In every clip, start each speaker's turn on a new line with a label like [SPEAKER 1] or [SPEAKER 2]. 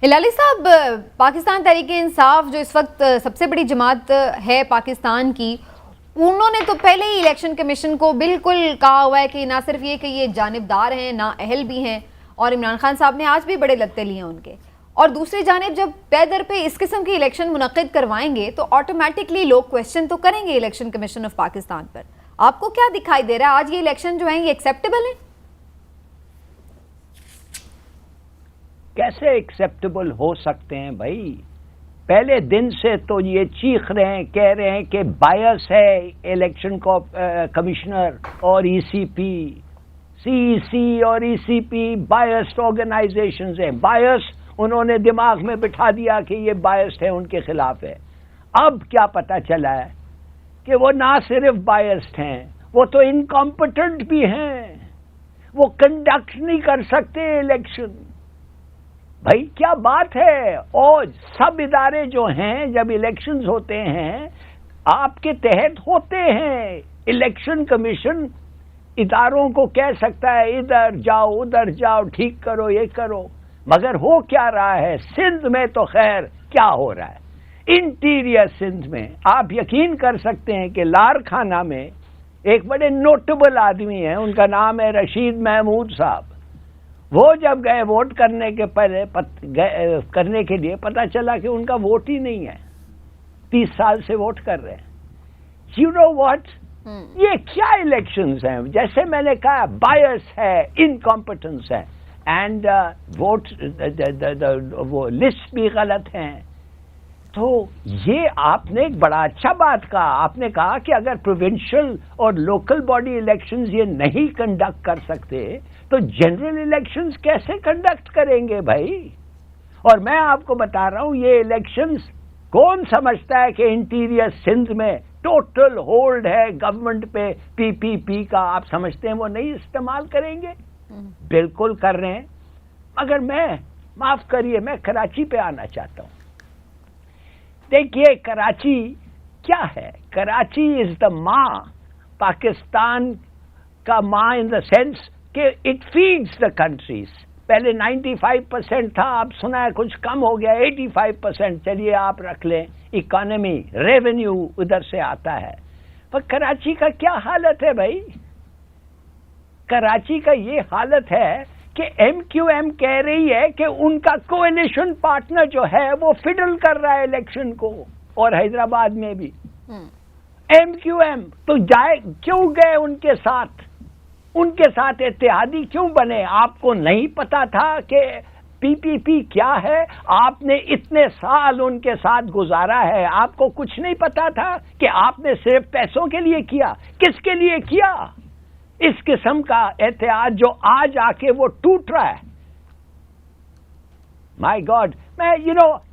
[SPEAKER 1] ہلالی صاحب، پاکستان تحریک انصاف جو اس وقت سب سے بڑی جماعت ہے پاکستان کی، انہوں نے تو پہلے ہی الیکشن کمیشن کو بالکل کہا ہوا ہے کہ نہ صرف یہ کہ یہ جانبدار ہیں، نہ اہل بھی ہیں، اور عمران خان صاحب نے آج بھی بڑے لتے لیے ہیں ان کے. اور دوسری جانب جب پے در پہ اس قسم کی الیکشن منعقد کروائیں گے تو آٹومیٹکلی لوگ کوشچن تو کریں گے الیکشن کمیشن آف پاکستان پر. آپ کو کیا دکھائی دے رہا ہے آج یہ الیکشن جو ہیں یہ ایکسیپٹیبل ہیں؟
[SPEAKER 2] کیسے ایکسیپٹیبل ہو سکتے ہیں بھائی؟ پہلے دن سے تو یہ چیخ رہے ہیں، کہہ رہے ہیں کہ بائس ہے الیکشن کمشنر اور ای سی پی، سی ای سی اور ای سی پی بائسڈ آرگنائزیشنز ہیں. بائس انہوں نے دماغ میں بٹھا دیا کہ یہ بائسڈ ہے، ان کے خلاف ہے. اب کیا پتا چلا ہے کہ وہ نہ صرف بائسڈ ہیں، وہ تو انکمپٹنٹ بھی ہیں، وہ کنڈکٹ نہیں کر سکتے الیکشن. بھائی کیا بات ہے؟ اور سب ادارے جو ہیں جب الیکشنز ہوتے ہیں آپ کے تحت ہوتے ہیں. الیکشن کمیشن اداروں کو کہہ سکتا ہے ادھر جاؤ ادھر جاؤ، ٹھیک کرو یہ کرو، مگر ہو کیا رہا ہے سندھ میں؟ تو خیر کیا ہو رہا ہے انٹیریئر سندھ میں؟ آپ یقین کر سکتے ہیں کہ لارخانہ میں ایک بڑے نوٹیبل آدمی ہیں، ان کا نام ہے رشید محمود صاحب. وہ جب گئے ووٹ کرنے کے پہلے کرنے کے لیے پتہ چلا کہ ان کا ووٹ ہی نہیں ہے. 30 سال سے ووٹ کر رہے ہیں. یو نو واٹ، یہ کیا الیکشنز ہیں؟ جیسے میں نے کہا بائس ہے، انکمپٹنس ہے، اینڈ ووٹ وہ لسٹ بھی غلط ہیں. تو یہ آپ نے ایک بڑا اچھا بات کہا. آپ نے کہا کہ اگر پروونشل اور لوکل باڈی الیکشنز یہ نہیں کنڈکٹ کر سکتے تو جنرل الیکشنز کیسے کنڈکٹ کریں گے بھائی؟ اور میں آپ کو بتا رہا ہوں یہ الیکشنز کون سمجھتا ہے کہ انٹیریئر سندھ میں ٹوٹل ہولڈ ہے گورنمنٹ پہ پی پی پی کا؟ آپ سمجھتے ہیں وہ نہیں استعمال کریں گے؟ بالکل کر رہے ہیں. مگر میں معاف کریے، میں کراچی پہ آنا چاہتا ہوں. دیکھیے کراچی کیا ہے؟ کراچی از دا ماں، پاکستان کا ماں ان دا سینس کہ اٹ فیڈز دا کنٹریز. پہلے 95% تھا، اب سنا ہے کچھ کم ہو گیا 85%. چلیے آپ رکھ لیں، اکانومی ریونیو ادھر سے آتا ہے. پر کراچی کا کیا حالت ہے بھائی؟ کراچی کا یہ حالت ہے کہ ایم کیو ایم کہہ رہی ہے کہ ان کا کولیشن پارٹنر جو ہے وہ فڈل کر رہا ہے الیکشن کو، اور حیدرآباد میں بھی ایم کیو ایم. تو جائے کیوں گئے ان کے ساتھ؟ ان کے ساتھ اتحادی کیوں بنے؟ آپ کو نہیں پتا تھا کہ پی پی پی کیا ہے؟ آپ نے اتنے سال ان کے ساتھ گزارا ہے، آپ کو کچھ نہیں پتا تھا کہ آپ نے صرف پیسوں کے لیے کیا؟ کس کے لیے کیا؟ اس قسم کا اتحاد جو آج آ کے وہ ٹوٹ رہا ہے. مائی گاڈ، میں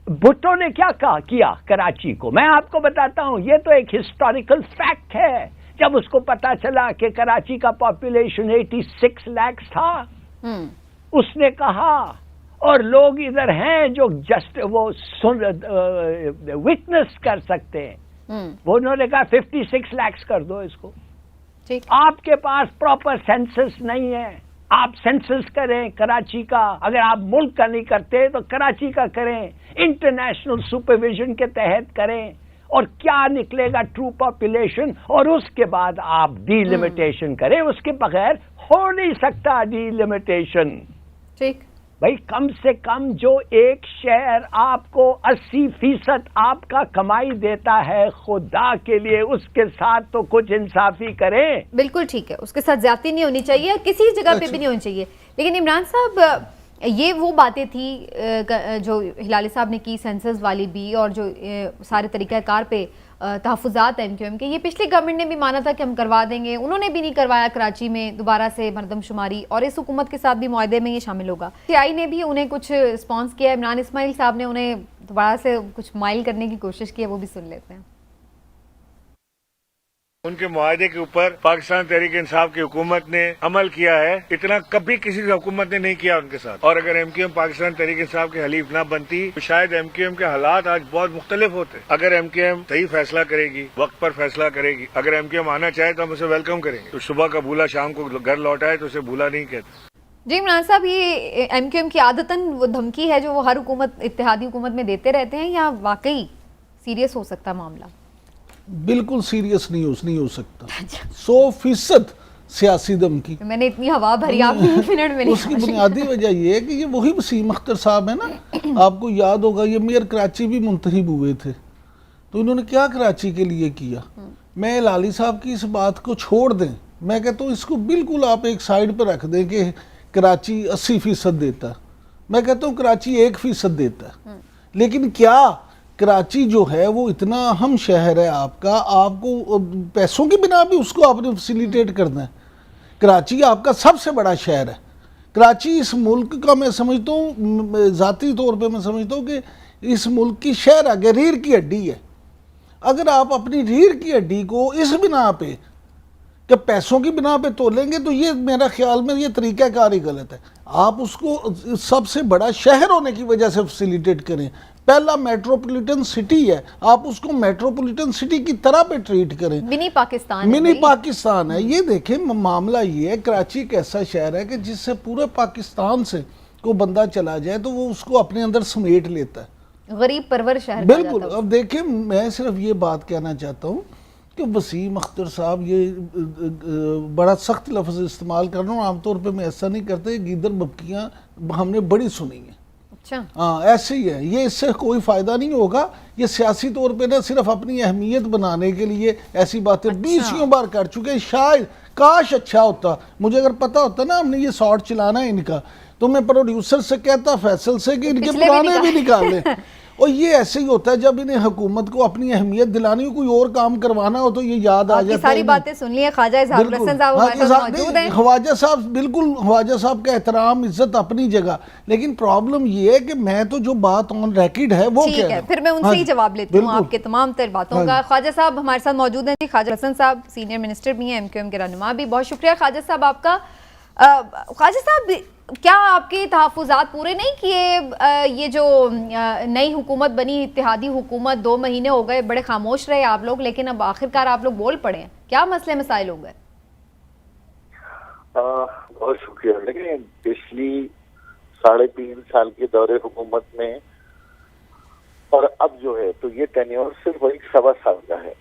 [SPEAKER 2] بھٹو نے کیا کیا کراچی کو؟ میں آپ کو بتاتا ہوں، یہ تو ایک ہسٹوریکل فیکٹ ہے. جب اس کو پتا چلا کہ کراچی کا پاپولیشن 86 لاکھ تھا، اس نے کہا، اور لوگ ادھر ہیں جو جسٹ وہ وٹنس کر سکتے ہیں، وہ انہوں نے کہا 56 لاکھ کر دو اس کو. آپ کے پاس پراپر سینسس نہیں ہے، آپ سینسس کریں کراچی کا. اگر آپ ملک کا نہیں کرتے تو کراچی کا کریں، انٹرنیشنل سپرویژن کے تحت کریں، اور کیا نکلے گا ٹرو پاپولیشن، اور اس کے بعد آپ ڈی لمیٹیشن کریں. اس کے بغیر ہو نہیں سکتا ڈی لمیٹیشن. ٹھیک بھائی، کم سے کم جو ایک شہر آپ کو 80% آپ کا کمائی دیتا ہے خدا کے لیے، اس کے ساتھ تو کچھ انصافی کریں.
[SPEAKER 1] بالکل ٹھیک ہے، اس کے ساتھ زیادتی نہیں ہونی چاہیے، کسی جگہ پہ بھی نہیں ہونی چاہیے. لیکن عمران صاحب، یہ وہ باتیں تھی جو ہلالی صاحب نے کی سینسس والی بھی، اور جو سارے طریقہ کار پہ تحفظات ایم کیو ایم کے، یہ پچھلی گورنمنٹ نے بھی مانا تھا کہ ہم کروا دیں گے. انہوں نے بھی نہیں کروایا کراچی میں دوبارہ سے مردم شماری، اور اس حکومت کے ساتھ بھی معاہدے میں یہ شامل ہوگا. سی آئی نے بھی انہیں کچھ رسپانس کیا. عمران اسماعیل صاحب نے انہیں دوبارہ سے کچھ مائل کرنے کی کوشش کی ہے، وہ بھی سن لیتے ہیں.
[SPEAKER 3] ان کے معاہدے کے اوپر پاکستان تحریک انصاف کی حکومت نے عمل کیا ہے، اتنا کبھی کسی حکومت نے نہیں کیا ان کے ساتھ. اور اگر M Q M Pakistan Tehreek Insaf کے حلیف نہ بنتی تو شاید ایم کیو ایم کے حالات آج بہت مختلف ہوتے. اگر ایم کیو ایم صحیح فیصلہ کرے گی، وقت پر فیصلہ کرے گی، اگر ایم کیو ایم آنا چاہے تو ہم اسے ویلکم کریں گے. تو صبح کا بھولا شام کو گھر لوٹائے تو اسے بھولا نہیں کہتے.
[SPEAKER 1] جی عمران صاحب، یہ ایم کیو ایم کی عادتاً وہ دھمکی ہے جو وہ ہر حکومت، اتحادی حکومت میں دیتے رہتے ہیں، یا واقعی سیریس ہو سکتا ہے معاملہ؟
[SPEAKER 4] بالکل سیریس نہیں ہو سکتا، 100% سیاسی دھمکی۔
[SPEAKER 1] میں نے اتنی ہوا بھری، آپ منٹ میں
[SPEAKER 4] اس کی بنیادی وجہ یہ ہے کہ یہ وہی وسیم اختر صاحب ہیں نا، آپ کو یاد ہوگا یہ میئر کراچی بھی منتخب ہوئے تھے، تو انہوں نے کیا کراچی کے لیے کیا؟ میں ہلالی صاحب کی اس بات کو چھوڑ دیں، میں کہتا ہوں اس کو بالکل آپ ایک سائیڈ پہ رکھ دیں کہ کراچی 80% دیتا ہے، میں کہتا ہوں کراچی 1% دیتا ہے، لیکن کیا کراچی جو ہے وہ اتنا اہم شہر ہے آپ کا، آپ کو پیسوں کی بنا بھی اس کو آپ نے فیسیلیٹیٹ کرنا ہے؟ کراچی آپ کا سب سے بڑا شہر ہے، کراچی اس ملک کا، میں سمجھتا ہوں ذاتی طور پہ میں سمجھتا ہوں کہ اس ملک کی شہر ہے، ریڑھ کی ہڈی ہے۔ اگر آپ اپنی ریڑھ کی ہڈی کو اس بنا پہ کہ پیسوں کی بنا پہ تولیں گے تو یہ میرا خیال میں یہ طریقہ کار ہی غلط ہے۔ آپ اس کو سب سے بڑا شہر ہونے کی وجہ سے فیسیلیٹیٹ کریں، پہلا میٹروپولیٹن سٹی ہے، آپ اس کو میٹروپولیٹن سٹی کی طرح پہ ٹریٹ کریں،
[SPEAKER 1] منی پاکستان،
[SPEAKER 4] منی پاکستان ہے۔ یہ دیکھیں معاملہ یہ ہے، کراچی ایک ایسا شہر ہے کہ جس سے پورے پاکستان سے کوئی بندہ چلا جائے تو وہ اس کو اپنے اندر سمیٹ لیتا ہے،
[SPEAKER 1] غریب پرور شہر۔
[SPEAKER 4] بالکل۔ اب دیکھیں میں صرف یہ بات کہنا چاہتا ہوں کہ وسیم اختر صاحب یہ بڑا سخت لفظ استعمال کر رہا ہوں، عام طور پہ میں ایسا نہیں کرتا، یہ گیدر ببکیاں ہم نے بڑی سنی ہیں،
[SPEAKER 1] اچھا
[SPEAKER 4] ہاں ایسے ہی ہے، یہ اس سے کوئی فائدہ نہیں ہوگا، یہ سیاسی طور پہ نہ صرف اپنی اہمیت بنانے کے لیے ایسی باتیں 20 بار کر چکے ہیں۔ شاید کاش اچھا ہوتا، مجھے اگر پتا ہوتا نا ہم نے یہ شارٹ چلانا ہے ان کا، تو میں پروڈیوسر سے کہتا، فیصل سے، کہ ان کے پرانے بھی نکال لیں۔ اور یہ ایسے ہی ہوتا ہے جب انہیں حکومت کو اپنی اہمیت دلانی ہو، کوئی اور کام کروانا ہو تو یہ یاد آ جاتا ہے۔
[SPEAKER 1] ساری باتیں سن لی ہیں، خواجہ اظہار الحسن صاحب ہمارے ساتھ موجود ہیں۔
[SPEAKER 4] خواجہ صاحب بالکل، خواجہ صاحب کا احترام عزت اپنی جگہ، لیکن پرابلم یہ ہے کہ میں تو جو بات آن ریکارڈ ہے وہ
[SPEAKER 1] ٹھیک ہے، پھر میں ان سے ہی جواب لیتی ہوں آپ کے تمام تر باتوں کا۔ خواجہ صاحب ہمارے ساتھ موجود ہیں، خواجہ حسن صاحب سینئر منسٹر بھی ہیں، ایم کیو ایم کے رہنما بھی۔ بہت شکریہ خواجہ صاحب آپ کا۔ خواجہ صاحب، کیا آپ کے تحفظات پورے نہیں کیے؟ یہ جو نئی حکومت بنی، اتحادی حکومت، 2 مہینے ہو گئے، بڑے خاموش رہے آپ لوگ، لیکن اب آخرکار آپ لوگ بول پڑے ہیں، کیا مسئلے مسائل ہو گئے؟
[SPEAKER 5] بہت شکریہ۔ لیکن پچھلی 3.5 سال کے دورے حکومت میں اور اب جو ہے تو یہ ٹینیور صرف 1.25 سال کا ہے،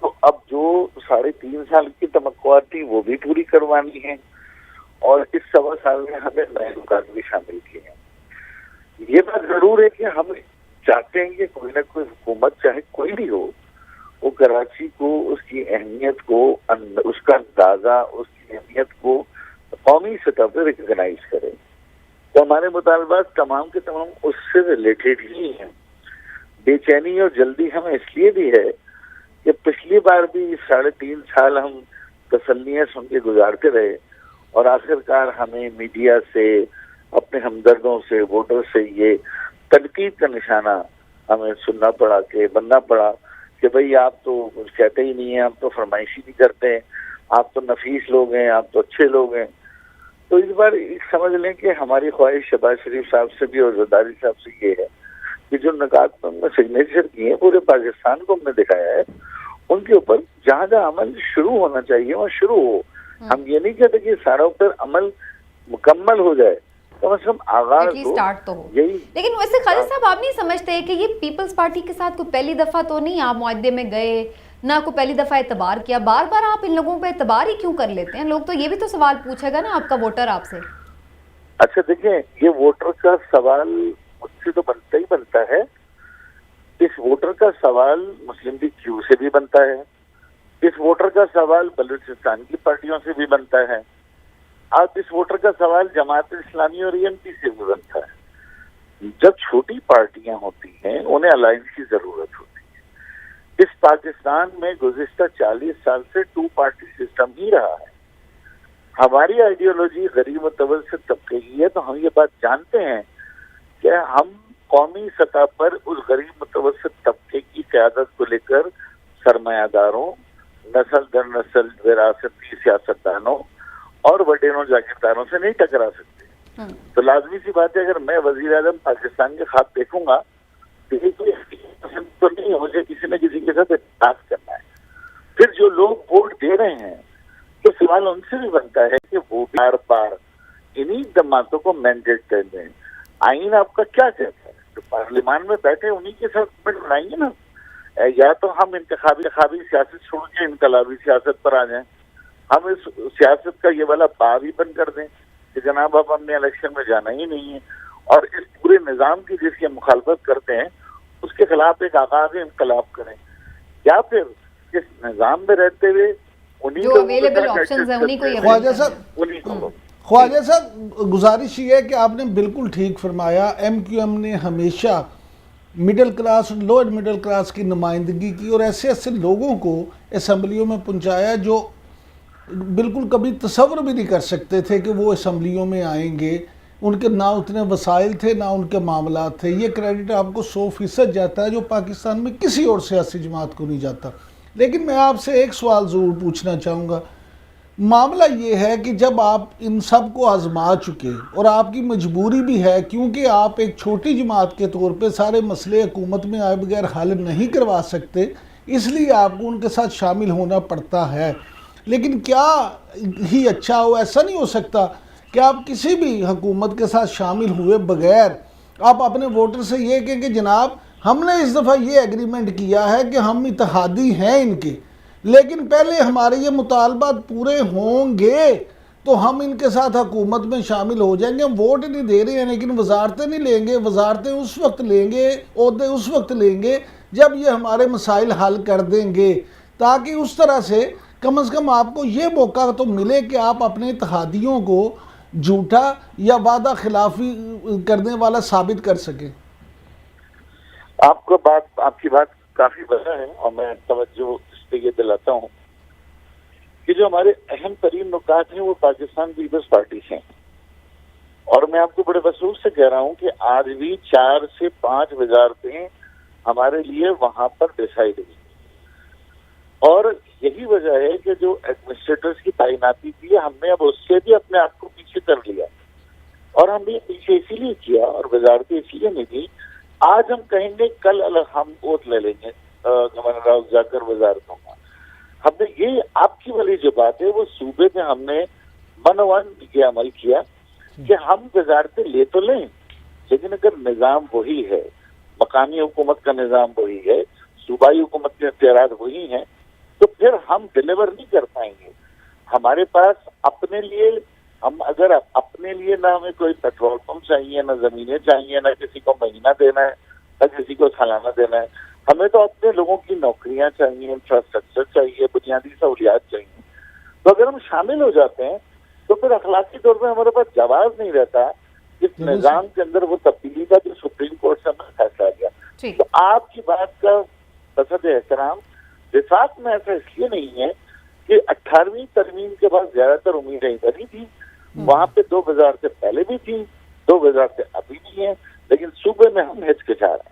[SPEAKER 5] تو اب جو 3.5 سال کی توقعات تھی وہ بھی پوری کروانی ہے، اور اس 1.25 سال میں ہمیں نئے نکات بھی شامل کیے ہیں۔ یہ بات ضرور ہے کہ ہم چاہتے ہیں کہ کوئی نہ کوئی حکومت، چاہے کوئی بھی ہو، وہ کراچی کو، اس کی اہمیت کو، اس کا اندازہ، اس کی اہمیت کو قومی سطح پہ ریکگنائز کرے۔ تو ہمارے مطالبات تمام کے تمام اس سے ریلیٹڈ ہی ہیں۔ بے چینی اور جلدی ہمیں اس لیے بھی ہے کہ پچھلی بار بھی 3.5 سال ہم تسلیاں سن کے گزارتے رہے، اور آخرکار ہمیں میڈیا سے، اپنے ہمدردوں سے، ووٹر سے یہ تنقید کا نشانہ ہمیں سننا پڑا، کہ بننا پڑا کہ بھئی آپ تو کچھ کہتے ہی نہیں ہیں، آپ تو فرمائشی نہیں کرتے ہیں، آپ تو نفیس لوگ ہیں، آپ تو اچھے لوگ ہیں۔ تو اس بار سمجھ لیں کہ ہماری خواہش شہباز شریف صاحب سے بھی اور زرداری صاحب سے یہ ہے کہ جو نکات ہم نے سگنیچر کیے ہیں پورے پاکستان کو ہم نے دکھایا ہے، ان کے اوپر جہاں جہاں عمل شروع ہونا چاہیے وہاں شروع ہو۔ ہم یہ نہیں کہتے کہ سارا اوپر عمل مکمل ہو جائے، کم از کم آغاز ہو۔
[SPEAKER 1] لیکن ویسے خالد صاحب، آپ نہیں سمجھتے کہ یہ پیپلز پارٹی کے ساتھ کوئی پہلی دفعہ تو نہیں آپ معاہدے میں گئے، نہ کوئی پہلی دفعہ اعتبار کیا، بار بار آپ ان لوگوں پہ اعتبار ہی کیوں کر لیتے ہیں؟ لوگ تو یہ بھی تو سوال پوچھے گا نا آپ کا ووٹر آپ سے۔
[SPEAKER 5] اچھا دیکھیں، یہ ووٹر کا سوال مجھ سے تو بنتا ہی بنتا ہے، اس ووٹر کا سوال مسلم لیگ کیو سے بھی بنتا ہے، اس ووٹر کا سوال بلوچستان کی پارٹیوں سے بھی بنتا ہے، اب اس ووٹر کا سوال جماعت اسلامی اور EMP سے بھی بنتا ہے۔ جب چھوٹی پارٹیاں ہوتی ہیں انہیں الائنس کی ضرورت ہوتی ہے۔ اس پاکستان میں گزشتہ 40 سال سے 2 پارٹی سسٹم ہی رہا ہے۔ ہماری آئیڈیالوجی غریب متوسط طبقے کی ہے، تو ہم یہ بات جانتے ہیں کہ ہم قومی سطح پر اس غریب متوسط طبقے کی قیادت کو لے کر سرمایہ داروں، نسل در نسل وراثتی سیاستدانوں اور وڈیروں جاگیرداروں سے نہیں ٹکرا سکتے۔ تو لازمی سی بات ہے، اگر میں وزیر اعظم پاکستان کے خواب دیکھوں گا تو یہ کوئی پسند تو نہیں، مجھے کسی نہ کسی کے ساتھ اتحاد کرنا ہے۔ پھر جو لوگ ووٹ دے رہے ہیں تو سوال ان سے بھی بنتا ہے کہ وہ بار بار انہی جماعتوں کو مینڈیٹ کر دیں. آئین آپ کا کیا کہتا ہے؟ تو پارلیمان میں بیٹھے انہی کے ساتھ بنائیں گے نا. یا تو ہم انتخابی سیاست چھوڑ کے انقلابی سیاست پر آ جائیں. ہم اس سیاست کا یہ والا باب ہی بند کر دیں کہ جناب اب ہم نے الیکشن میں جانا ہی نہیں ہے, اور اس پورے نظام کی جس کی مخالفت کرتے ہیں اس کے خلاف ایک آغاز انقلاب کریں. یا پھر اس نظام میں رہتے ہوئے انہیں
[SPEAKER 1] جو اویلیبل آپشنز ہیں انہیں کو
[SPEAKER 4] خواجہ صاحب گزارش یہ ہے کہ آپ نے بالکل ٹھیک فرمایا. ایم کیو ایم نے ہمیشہ مڈل کلاس اور لوئر مڈل کلاس کی نمائندگی کی اور ایسے ایسے لوگوں کو اسمبلیوں میں پہنچایا جو بالکل کبھی تصور بھی نہیں کر سکتے تھے کہ وہ اسمبلیوں میں آئیں گے. ان کے نہ اتنے وسائل تھے نہ ان کے معاملات تھے. یہ کریڈٹ آپ کو 100% جاتا ہے جو پاکستان میں کسی اور سیاسی جماعت کو نہیں جاتا. لیکن میں آپ سے ایک سوال ضرور پوچھنا چاہوں گا. معاملہ یہ ہے کہ جب آپ ان سب کو آزما چکے اور آپ کی مجبوری بھی ہے کیونکہ آپ ایک چھوٹی جماعت کے طور پہ سارے مسئلے حکومت میں آئے بغیر حل نہیں کروا سکتے, اس لیے آپ کو ان کے ساتھ شامل ہونا پڑتا ہے. لیکن کیا ہی اچھا ہو, ایسا نہیں ہو سکتا کہ آپ کسی بھی حکومت کے ساتھ شامل ہوئے بغیر آپ اپنے ووٹر سے یہ کہیں کہ جناب ہم نے اس دفعہ یہ ایگریمنٹ کیا ہے کہ ہم اتحادی ہیں ان کے, لیکن پہلے ہمارے یہ مطالبات پورے ہوں گے تو ہم ان کے ساتھ حکومت میں شامل ہو جائیں گے. ہم ووٹ نہیں دے رہے ہیں لیکن وزارتیں نہیں لیں گے. وزارتیں اس وقت لیں گے, عہدے اس وقت لیں گے جب یہ ہمارے مسائل حل کر دیں گے, تاکہ اس طرح سے کم از کم آپ کو یہ موقع تو ملے کہ آپ اپنے اتحادیوں کو جھوٹا یا وعدہ خلافی کرنے والا ثابت کر سکیں.
[SPEAKER 5] آپ کی بات کافی وجہ ہے, اور میں توجہ اس پہ یہ دلاتا ہوں کہ جو ہمارے اہم ترین نکات ہیں وہ پاکستان پیپلز پارٹی سے ہیں. اور میں آپ کو بڑے وصول سے کہہ رہا ہوں کہ آج بھی 4 سے 5 وزارتیں ہمارے لیے وہاں پر ڈیسائیڈ ہوئی, اور یہی وجہ ہے کہ جو ایڈمنسٹریٹرز کی تعیناتی تھی ہم نے اب اس سے بھی اپنے آپ کو پیچھے کر لیا. اور ہم نے پیچھے اسی لیے کیا اور وزارتیں اس لیے نہیں دی. آج ہم کہیں گے کل ہم ووٹ لے لیں گے گورنر راؤ جا کر وزارتوں کا. ہم نے یہ آپ کی والی جو بات ہے وہ صوبے میں ہم نے من یہ عمل کیا کہ ہم وزارتیں لے تو لیں, لیکن اگر نظام وہی ہے, مقامی حکومت کا نظام وہی ہے, صوبائی حکومت کے اختیارات وہی ہیں, تو پھر ہم ڈیلیور نہیں کر پائیں گے. ہمارے پاس اپنے لیے اگر اپنے لیے نہ ہمیں کوئی پیٹرول پمپ چاہیے, نہ زمینیں چاہیے, نہ کسی کو مہینہ دینا ہے, نہ کسی کو سالانہ دینا ہے. ہمیں تو اپنے لوگوں کی نوکریاں چاہیے, انفراسٹرکچر چاہیے, بنیادی سہولیات چاہیے. تو اگر ہم شامل ہو جاتے ہیں تو پھر اخلاقی طور پہ ہمارے پاس جواز نہیں رہتا اس نظام کے اندر وہ تبدیلی کا جو سپریم کورٹ سے ہمیں فیصلہ گیا. تو آپ کی بات کا بصد احترام وفاق میں ایسا اس لیے نہیں ہے کہ 18ویں ترمیم کے بعد زیادہ تر امیدیں بنی تھی. وہاں پہ 2 وزارتیں پہلے بھی تھیں, 2 وزارتیں ابھی بھی ہیں, لیکن صوبے میں ہم ہچکچا رہے ہیں.